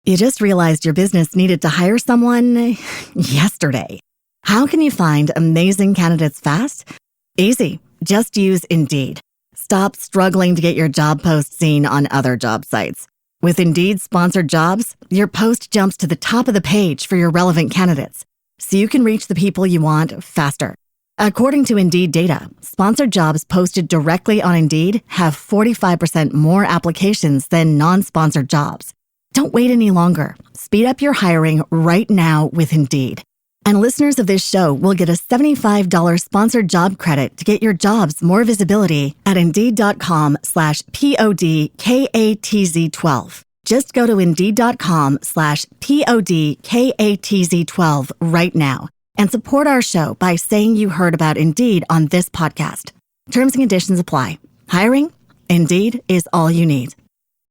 You just realized your business needed to hire someone yesterday. How can you find amazing candidates fast? Easy. Just use Indeed. Stop struggling to get your job post seen on other job sites. With Indeed sponsored jobs, your post jumps to the top of the page for your relevant candidates, so you can reach the people you want faster. According to Indeed data, sponsored jobs posted directly on Indeed have 45% more applications than non-sponsored jobs. Don't wait any longer. Speed up your hiring right now with Indeed. And listeners of this show will get a $75 sponsored job credit to get your jobs more visibility at Indeed.com/PODKATZ12. Just go to Indeed.com/PODKATZ12 right now and support our show by saying you heard about Indeed on this podcast. Terms and conditions apply. Hiring? Indeed is all you need.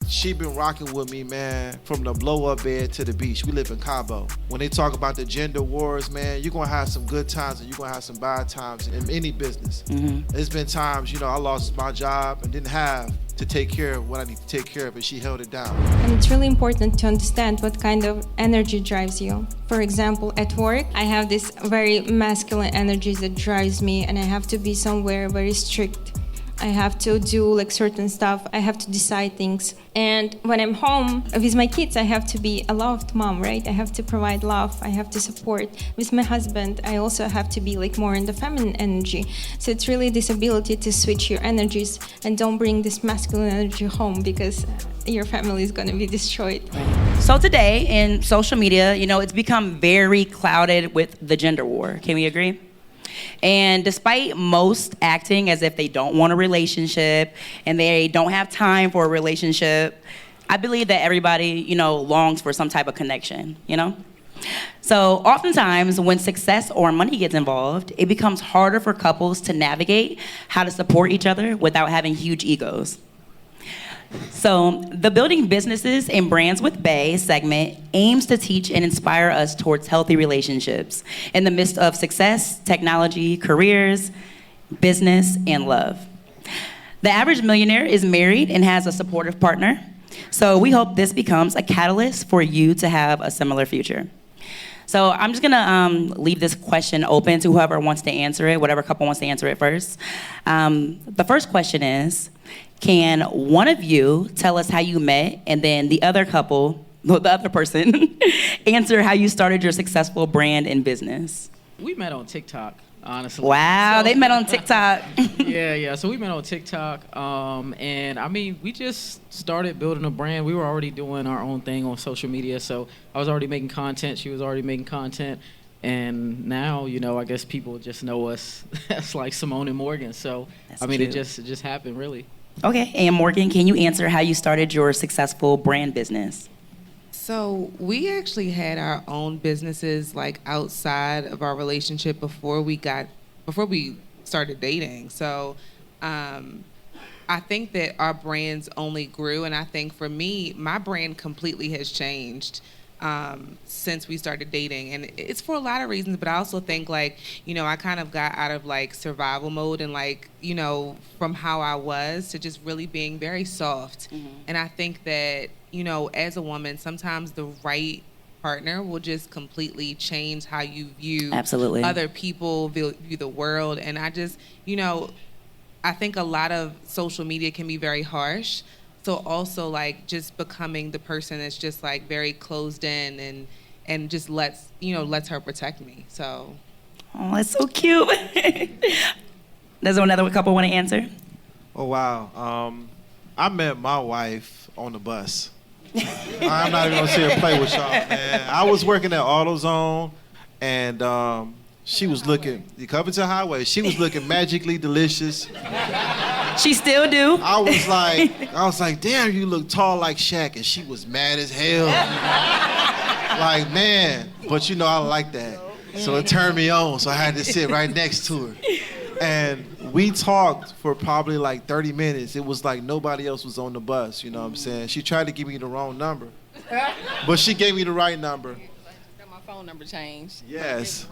She been rocking with me, man, from the blow-up bed to the beach. We live in Cabo. When they talk about the gender wars, man, you're going to have some good times and you're going to have some bad times in any business. There's been times, I lost my job and didn't have to take care of what I need to take care of, and she held it down. And it's really important to understand what kind of energy drives you. For example, at work, I have this very masculine energy that drives me, and I have to be somewhere very strict. I have to do certain stuff. I have to decide things. And when I'm home with my kids, I have to be a loved mom, right? I have to provide love. I have to support. With my husband, I also have to be more in the feminine energy. So it's really this ability to switch your energies and don't bring this masculine energy home, because your family is going to be destroyed. So today in social media, it's become very clouded with the gender war. Can we agree? And despite most acting as if they don't want a relationship and they don't have time for a relationship, I believe that everybody, longs for some type of connection, So oftentimes when success or money gets involved, it becomes harder for couples to navigate how to support each other without having huge egos. So the Building Businesses and Brands with Bay segment aims to teach and inspire us towards healthy relationships in the midst of success, technology, careers, business, and love. The average millionaire is married and has a supportive partner. So we hope this becomes a catalyst for you to have a similar future. So I'm just gonna leave this question open to whoever wants to answer it, whatever couple wants to answer it first. The first question is, can one of you tell us how you met, and then the other person, answer how you started your successful brand and business? We met on TikTok, honestly. Wow, they met on TikTok. Yeah. So we met on TikTok, and we just started building a brand. We were already doing our own thing on social media, so I was already making content. She was already making content, and now, I guess people just know us as Simone and Morgan. So Cute. It just happened, really. Okay, and Morgan, can you answer how you started your successful brand business? So we actually had our own businesses outside of our relationship before we started dating. So I think that our brands only grew, and I think for me, my brand completely has changed since we started dating, and it's for a lot of reasons, but I also think I kind of got out of survival mode and from how I was to just really being very soft. And I think that as a woman, sometimes the right partner will just completely change how you view Absolutely. Other people, view the world. And I just I think a lot of social media can be very harsh. So also just becoming the person that's just very closed in and just lets her protect me. So. Oh, that's so cute. Does another couple want to answer? Oh, wow. I met my wife on the bus. I'm not even going to sit here and play with y'all, man. I was working at AutoZone, and she was looking, you come into the highway, she was looking magically delicious. She still do. I was like, damn, you look tall like Shaq, and she was mad as hell. Man, but I like that. So it turned me on, so I had to sit right next to her. And we talked for probably 30 minutes. It was nobody else was on the bus, you know what I'm saying? She tried to give me the wrong number, but she gave me the right number. My phone number changed. Yes.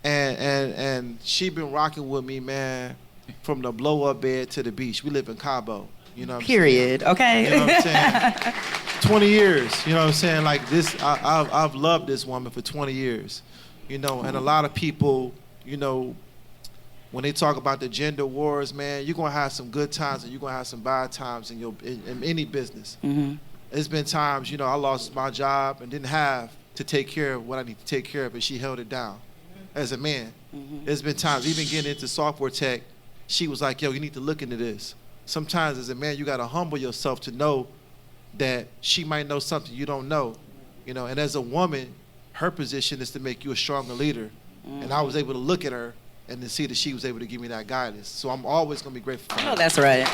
And she been rocking with me, man, from the blow-up bed to the beach. We live in Cabo, you know what I'm saying? Period, okay. You know what I'm saying? 20 years, you know what I'm saying? Like this, I've loved this woman for 20 years, you know, and a lot of people, you know, when they talk about the gender wars, man, you're gonna have some good times and you're gonna have some bad times in any business. There's been times, you know, I lost my job and didn't have to take care of what I need to take care of, and she held it down as a man. There's been times, even getting into software tech, she was like, yo, you need to look into this. Sometimes as a man, you gotta humble yourself to know that she might know something you don't know, you know, and as a woman, her position is to make you a stronger leader. And I was able to look at her and to see that she was able to give me that guidance. So I'm always gonna be grateful for her. Oh, that's right.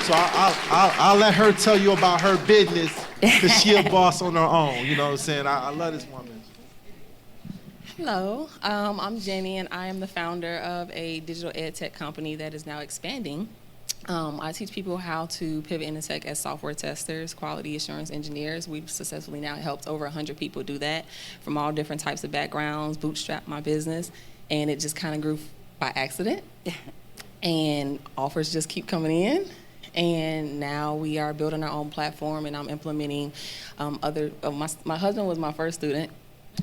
So I'll let her tell you about her business, because she a boss on her own, you know what I'm saying? I love this woman. Hello, I'm Jenny, and I am the founder of a digital ed tech company that is now expanding. I teach people how to pivot into tech as software testers, quality assurance engineers. We've successfully now helped over 100 people do that from all different types of backgrounds, bootstrap my business, and it just kind of grew by accident. And offers just keep coming in. And now we are building our own platform, and I'm implementing my husband was my first student.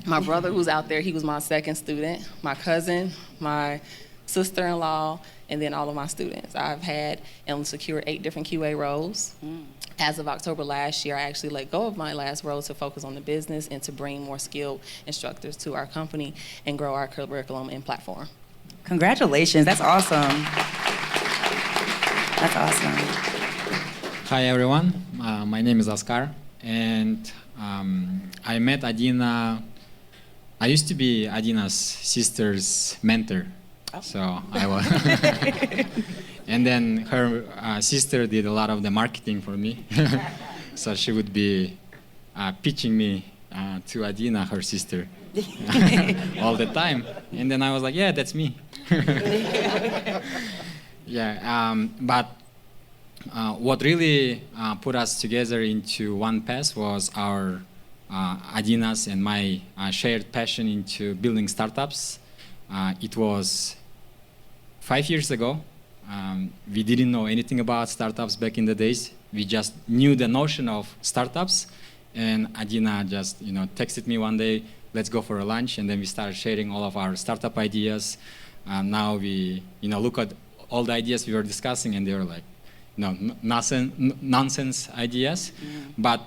My brother who's out there, he was my second student. My cousin, my sister-in-law, and then all of my students. I've had and secured 8 different QA roles. As of October last year, I actually let go of my last role to focus on the business and to bring more skilled instructors to our company and grow our curriculum and platform. Congratulations, that's awesome. That's awesome. Hi everyone, my name is Oscar, and I met Adina. I used to be Adina's sister's mentor, so I was. And then her sister did a lot of the marketing for me, so she would be pitching me to Adina, her sister, all the time. And then I was like, yeah, that's me. Yeah, but what really put us together into one path was our Adina's and my shared passion into building startups. It was 5 years ago. We didn't know anything about startups back in the days. We just knew the notion of startups, and Adina just texted me one day, let's go for a lunch, and then we started sharing all of our startup ideas. Now we look at all the ideas we were discussing, and they were like nonsense ideas. But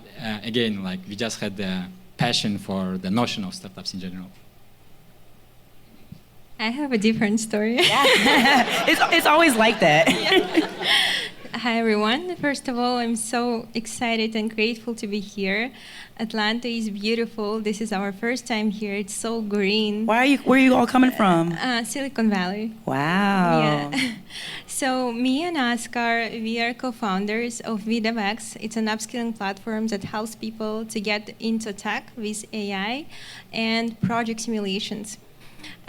again, like, we just had the passion for the notion of startups in general. I have a different story. It's always like that. Hi everyone. First of all, I'm so excited and grateful to be here. Atlanta is beautiful. This is our first time here. It's so green. Where are you all coming from? Silicon Valley. Wow. Yeah. So me and Oscar, we are co-founders of VDevX. It's an upskilling platform that helps people to get into tech with AI and project simulations.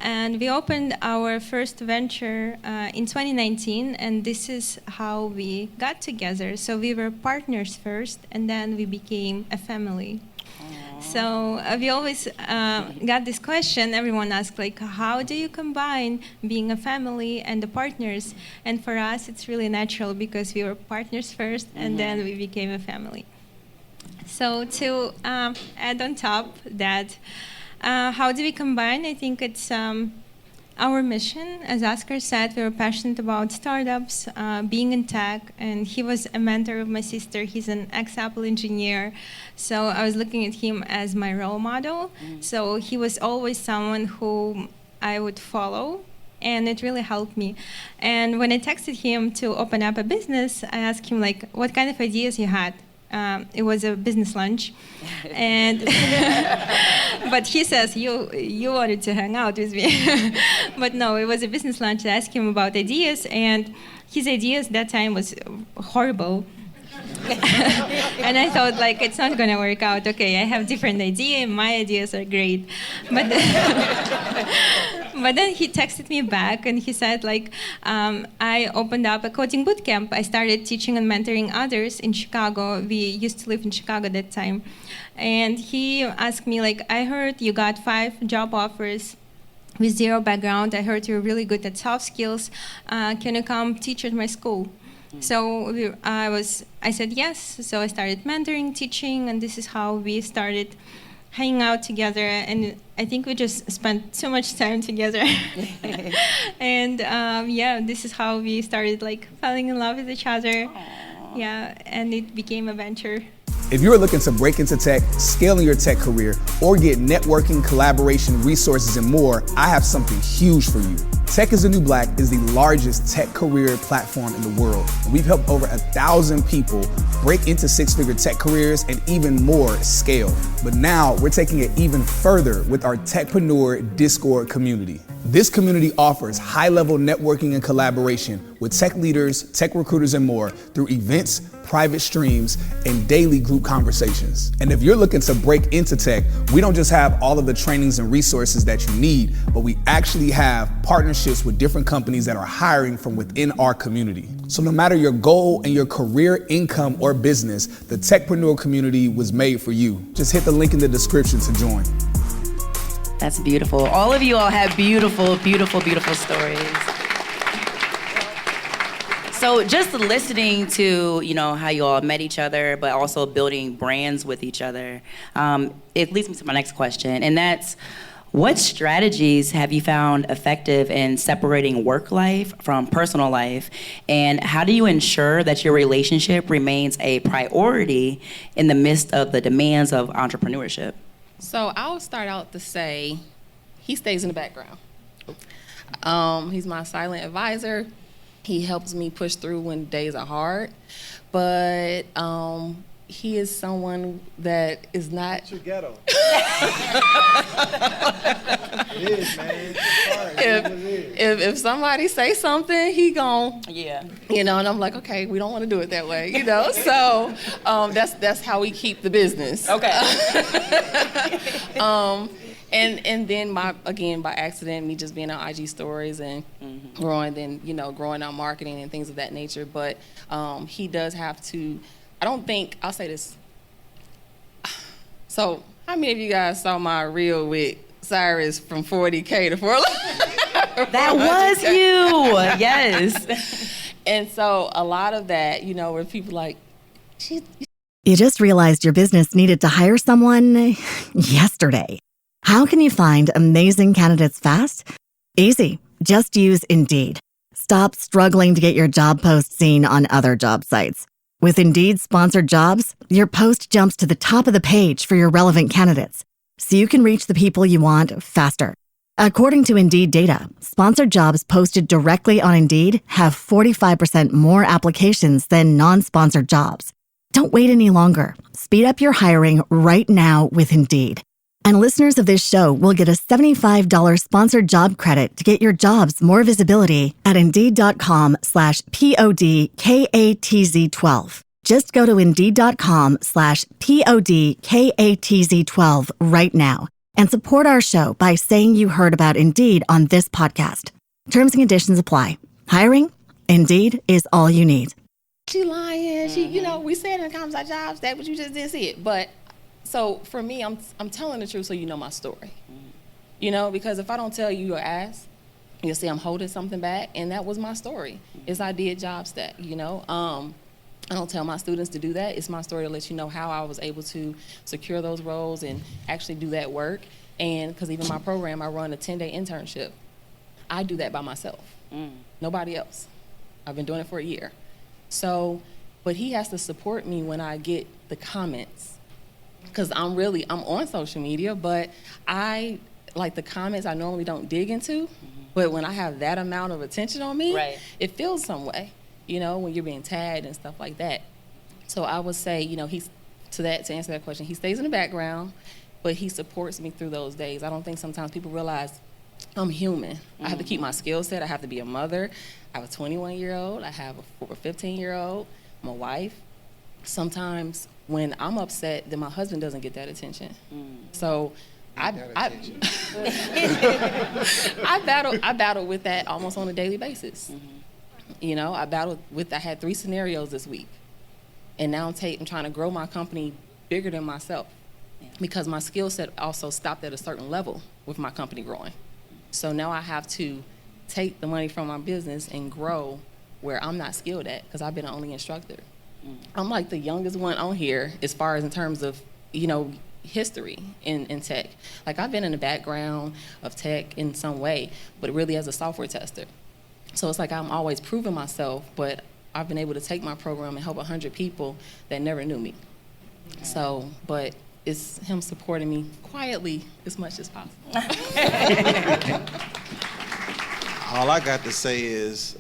And we opened our first venture in 2019, and this is how we got together. So we were partners first, and then we became a family. Aww. So we always got this question. Everyone asks, like, how do you combine being a family and the partners? And for us, it's really natural because we were partners first, and then we became a family. So to add on top that, how do we combine? I think it's our mission. As Oscar said, we were passionate about startups, being in tech, and he was a mentor of my sister. He's an ex-Apple engineer, so I was looking at him as my role model. So he was always someone who I would follow, and it really helped me. And when I texted him to open up a business, I asked him, like, what kind of ideas he had. It was a business lunch, and but he says you wanted to hang out with me, but no, it was a business lunch. I asked him about ideas, and his ideas that time was horrible. And I thought, like, it's not gonna work out. Okay, I have different idea. My ideas are great, but but then he texted me back and he said, like, I opened up a coding bootcamp. I started teaching and mentoring others in Chicago. We used to live in Chicago at that time, and he asked me, like, I heard you got 5 job offers with 0 background. I heard you're really good at soft skills. Can you come teach at my school? So I said yes. So I started mentoring, teaching, and this is how we started hanging out together. And I think we just spent so much time together. And this is how we started like falling in love with each other. Aww. Yeah, and it became a venture. If you're looking to break into tech, scale in your tech career, or get networking, collaboration, resources, and more, I have something huge for you. Tech is the New Black is the largest tech career platform in the world. And we've helped over 1,000 people break into six-figure tech careers and even more scale. But now we're taking it even further with our Techpreneur Discord community. This community offers high-level networking and collaboration with tech leaders, tech recruiters, and more through events, private streams, and daily group conversations. And if you're looking to break into tech, we don't just have all of the trainings and resources that you need, but we actually have partnerships with different companies that are hiring from within our community. So no matter your goal and your career, income, or business, the Techpreneur community was made for you. Just hit the link in the description to join. That's beautiful. All of you all have beautiful, beautiful, beautiful stories. So just listening to, how you all met each other, but also building brands with each other, it leads me to my next question, and that's, what strategies have you found effective in separating work life from personal life, and how do you ensure that your relationship remains a priority in the midst of the demands of entrepreneurship? So I would start out to say he stays in the background. He's my silent advisor. He helps me push through when days are hard, but he is someone that is not. It's your ghetto. It is, man. If somebody say something, he gon', yeah, and I'm like, okay, we don't want to do it that way, So that's how we keep the business. Okay. And then by accident, me just being on IG stories and growing our marketing and things of that nature. But he does have to. I'll say this. So how many of you guys saw my reel with Cyrus from 40K to 4? That was you, yes. And so a lot of that, where people like, You just realized your business needed to hire someone yesterday. How can you find amazing candidates fast? Easy. Just use Indeed. Stop struggling to get your job post seen on other job sites. With Indeed sponsored jobs, your post jumps to the top of the page for your relevant candidates, so you can reach the people you want faster. According to Indeed data, sponsored jobs posted directly on Indeed have 45% more applications than non-sponsored jobs. Don't wait any longer. Speed up your hiring right now with Indeed. And listeners of this show will get a $75 sponsored job credit to get your jobs more visibility at Indeed.com/PODKATZ12. Just go to Indeed.com/PODKATZ12 right now and support our show by saying you heard about Indeed on this podcast. Terms and conditions apply. Hiring? Indeed is all you need. She lying. She, we said in the comments our jobs that, but you just didn't see it. But so for me, I'm telling the truth so you know my story. Because if I don't tell you or ask, you'll see I'm holding something back, and that was my story. Is I did jobs that, I don't tell my students to do that. It's my story to let you know how I was able to secure those roles and actually do that work. And because even my program, I run a 10-day internship. I do that by myself. Nobody else. I've been doing it for a year. So, but he has to support me when I get the comments. Because I'm on social media, but like the comments I normally don't dig into, but when I have that amount of attention on me, right, it feels some way, when you're being tagged and stuff like that. So I would say, to answer that question, he stays in the background, but he supports me through those days. I don't think sometimes people realize I'm human. I have to keep my skill set. I have to be a mother. I have a 21-year-old. I have a 15-year-old. I'm a wife. Sometimes when I'm upset, then my husband doesn't get that attention. So I battle with that almost on a daily basis. I had 3 scenarios this week, and now I'm trying to grow my company bigger than myself, because my skill set also stopped at a certain level with my company growing. So now I have to take the money from my business and grow where I'm not skilled at because I've been the only instructor. I'm like the youngest one on here as far as in terms of, history in tech. Like I've been in the background of tech in some way, but really as a software tester. So it's like I'm always proving myself, but I've been able to take my program and help 100 people that never knew me. So, but it's him supporting me quietly as much as possible. All I got to say is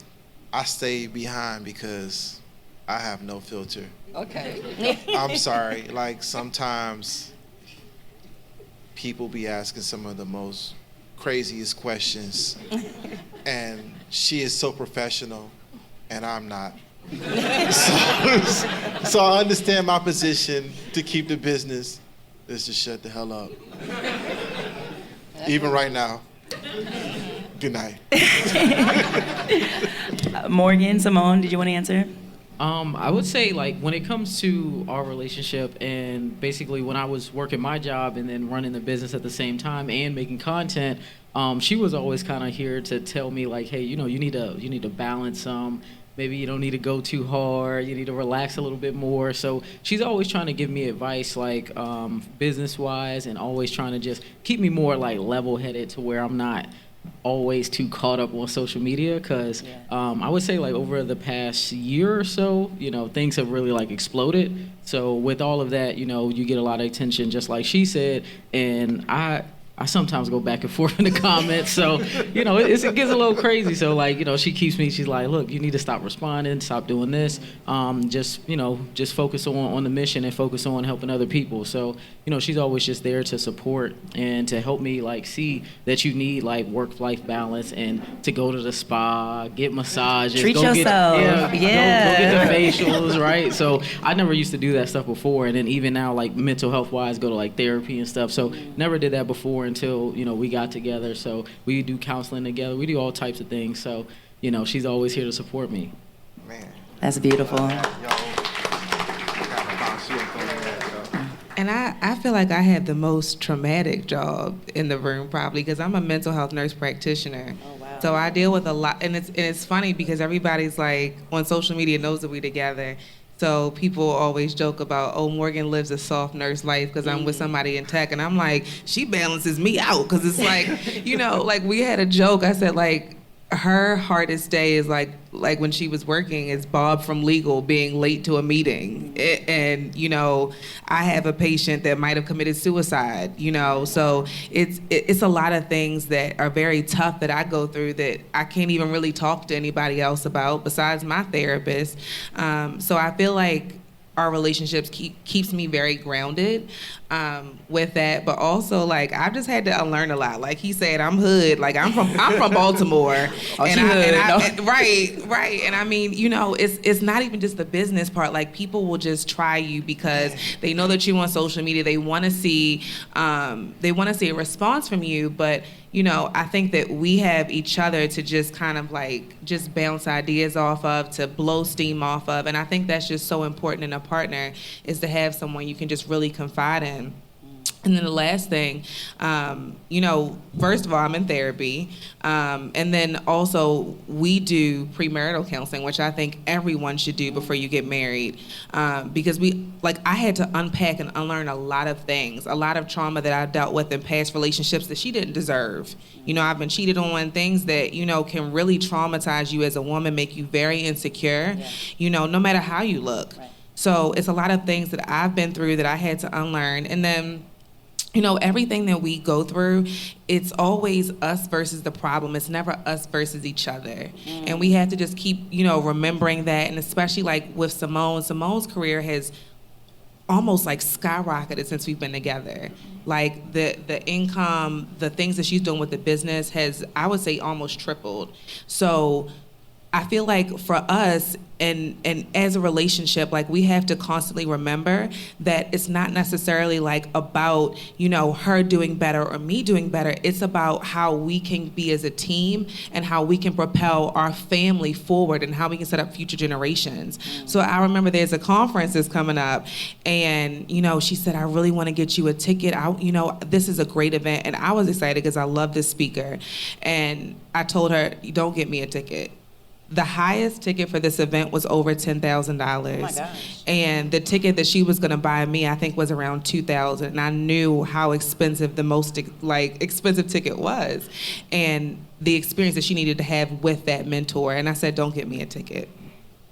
I stayed behind because I have no filter. Okay. I'm sorry. Like sometimes people be asking some of the most craziest questions, and she is so professional, and I'm not. So I understand my position to keep the business is to shut the hell up. Even right now. Good night. Morgan, Simone, did you want to answer? I would say, like, when it comes to our relationship and basically when I was working my job and then running the business at the same time and making content, she was always kind of here to tell me, like, hey, you need to balance maybe you don't need to go too hard, you need to relax a little bit more. So she's always trying to give me advice, like business-wise, and always trying to just keep me more like level-headed to where I'm not always too caught up on social media, because I would say like over the past year or so, things have really like exploded. So with all of that, you get a lot of attention, just like she said, and I sometimes go back and forth in the comments, so it gets a little crazy. So like she keeps me. She's like, look, you need to stop responding, stop doing this. Just focus on the mission and focus on helping other people. So she's always just there to support and to help me like see that you need like work-life balance and to go to the spa, get massages, treat go yourself. Go get the facials, right? So I never used to do that stuff before, and then even now like mental health wise, go to like therapy and stuff. So never did that before until we got together. So we do counseling together, we do all types of things. So she's always here to support me. Man, that's beautiful. And I feel like I had the most traumatic job in the room, probably because I'm a mental health nurse practitioner. Oh, wow. So I deal with a lot, and it's funny because everybody's like on social media knows that we together. So people always joke about, oh, Morgan lives a soft nurse life because I'm with somebody in tech. And I'm like, she balances me out, because it's like, like we had a joke. I said, like, her hardest day is like when she was working is Bob from legal being late to a meeting. And I have a patient that might have committed suicide, so it's a lot of things that are very tough that I go through that I can't even really talk to anybody else about besides my therapist. So I feel like our relationships keeps me very grounded with that, but also like I've just had to unlearn a lot. Like he said, I'm hood. Like I'm from Baltimore. Right. And I mean, it's not even just the business part. Like people will just try you because they know that you on social media. They want to see a response from you, but I think that we have each other to just kind of like just bounce ideas off of, to blow steam off of. And I think that's just so important in a partner, is to have someone you can just really confide in. And then the last thing, first of all, I'm in therapy. And then also we do premarital counseling, which I think everyone should do before you get married. Because I had to unpack and unlearn a lot of things, a lot of trauma that I dealt with in past relationships that she didn't deserve. I've been cheated on, things that, can really traumatize you as a woman, make you very insecure, no matter how you look. Right. So it's a lot of things that I've been through that I had to unlearn. And then everything that we go through, it's always us versus the problem. It's never us versus each other. And we have to just keep, remembering that. And especially like with Simone's career has almost like skyrocketed since we've been together. Like the income, the things that she's doing with the business has, I would say, almost tripled. So I feel like for us, and as a relationship, like we have to constantly remember that it's not necessarily like about, her doing better or me doing better. It's about how we can be as a team and how we can propel our family forward and how we can set up future generations. So I remember there's a conference that's coming up, and, she said, I really want to get you a ticket. This is a great event. And I was excited because I love this speaker. And I told her, don't get me a ticket. The highest ticket for this event was over $10,000. Oh my gosh. And the ticket that she was gonna buy me, I think, was around $2,000. And I knew how expensive the most expensive ticket was, and the experience that she needed to have with that mentor. And I said, don't get me a ticket,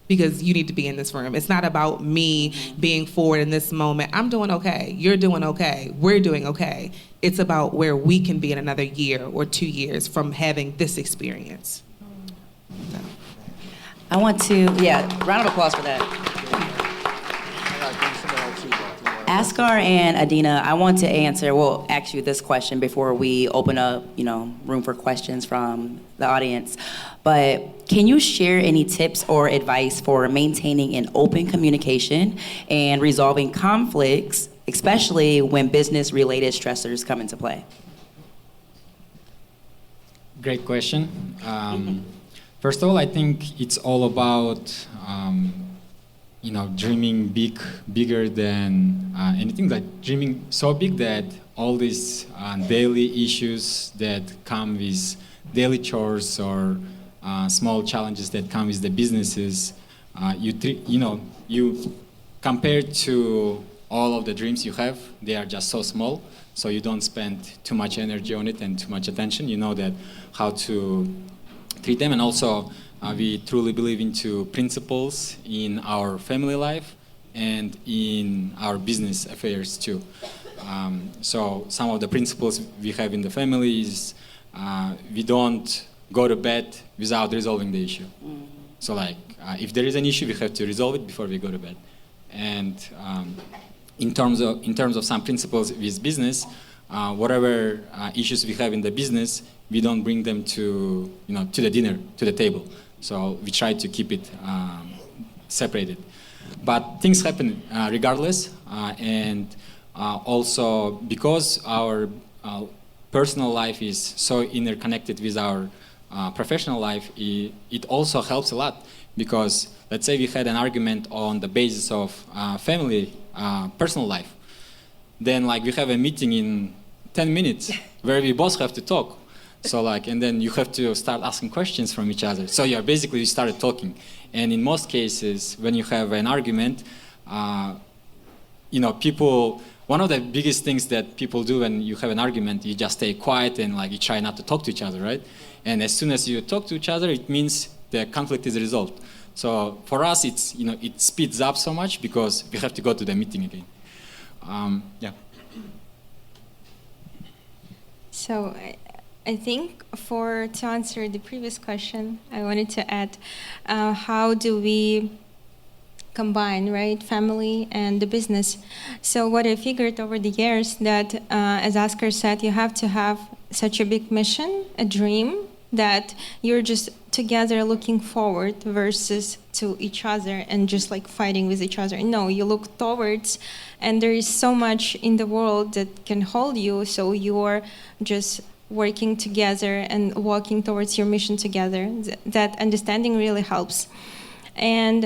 because you need to be in this room. It's not about me being forward in this moment. I'm doing okay. You're doing okay. We're doing okay. It's about where we can be in another year or 2 years from having this experience. So. I want to, round of applause for that. Askar and Adina, I want to ask you this question before we open up, room for questions from the audience. But can you share any tips or advice for maintaining an open communication and resolving conflicts, especially when business-related stressors come into play? Great question. First of all, I think it's all about dreaming bigger than anything. Like dreaming so big that all these daily issues that come with daily chores or small challenges that come with the businesses, you compared to all of the dreams you have, they are just so small. So you don't spend too much energy on it and too much attention. You know that how to treat them. And also we truly believe into principles in our family life and in our business affairs too. So some of the principles we have in the family is we don't go to bed without resolving the issue. So if there is an issue, we have to resolve it before we go to bed. And in terms of some principles with business, whatever issues we have in the business, we don't bring them to the dinner, to the table. So we try to keep it separated. But things happen regardless, and also because our personal life is so interconnected with our professional life, it also helps a lot. Because let's say we had an argument on the basis of family, personal life. Then we have a meeting in 10 minutes where we both have to talk. So and then you have to start asking questions from each other. So you started talking. And in most cases, when you have an argument, people, one of the biggest things that people do when you have an argument, you just stay quiet and you try not to talk to each other, right? And as soon as you talk to each other, it means the conflict is resolved. So for us, it's it speeds up so much because we have to go to the meeting again. So I think to answer the previous question, I wanted to add, how do we combine, right, family and the business? So what I figured over the years that, as Oscar said, you have to have such a big mission, a dream, that you're just together looking forward versus to each other and just fighting with each other. No, you look towards, and there is so much in the world that can hold you, so you're just working together and walking towards your mission together. That understanding really helps. And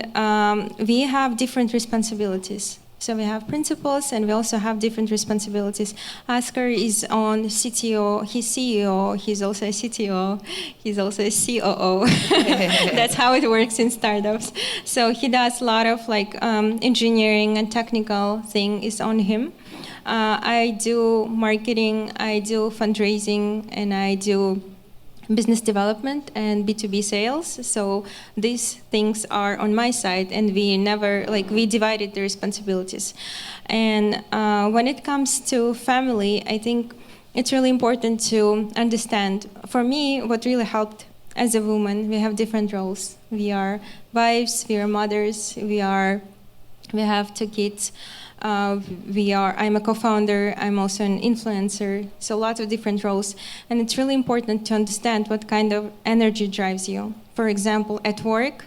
we have different responsibilities. So we have principles, and we also have different responsibilities. Oscar is on CTO, he's CEO, he's also a CTO, he's also a COO. That's how it works in startups. So he does a lot of engineering and technical thing is on him. I do marketing, I do fundraising, and I do business development and B2B sales. So these things are on my side, and we never, we divided the responsibilities. And when it comes to family, I think it's really important to understand. For me, what really helped as a woman, we have different roles. We are wives, we are mothers, we have 2 kids. I'm a co-founder, I'm also an influencer, so lots of different roles. And it's really important to understand what kind of energy drives you. For example, at work,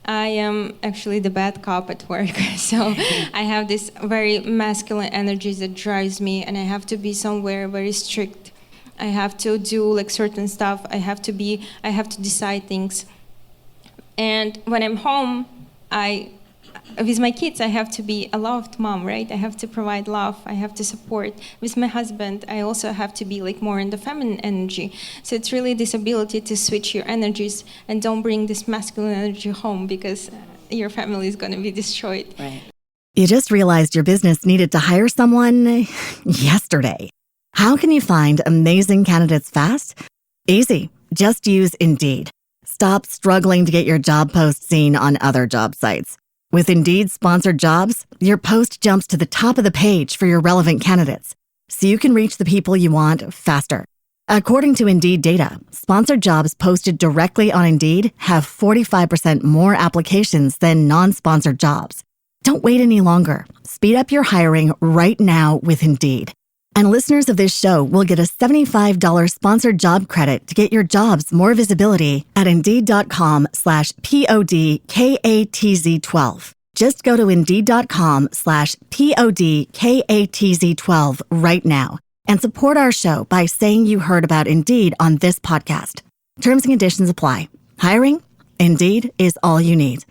I am actually the bad cop at work. So I have this very masculine energy that drives me, and I have to be somewhere very strict. I have to do certain stuff, I have to decide things. And when I'm home, With my kids, I have to be a loved mom, right? I have to provide love. I have to support. With my husband, I also have to be like more in the feminine energy. So it's really this ability to switch your energies and don't bring this masculine energy home, because your family is going to be destroyed. Right. You just realized your business needed to hire someone yesterday. How can you find amazing candidates fast? Easy. Just use Indeed. Stop struggling to get your job post seen on other job sites. With Indeed sponsored jobs, your post jumps to the top of the page for your relevant candidates, so you can reach the people you want faster. According to Indeed data, sponsored jobs posted directly on Indeed have 45% more applications than non-sponsored jobs. Don't wait any longer. Speed up your hiring right now with Indeed. And listeners of this show will get a $75 sponsored job credit to get your jobs more visibility at Indeed.com/PODKATZ12. Just go to Indeed.com/PODKATZ12 right now and support our show by saying you heard about Indeed on this podcast. Terms and conditions apply. Hiring? Indeed is all you need.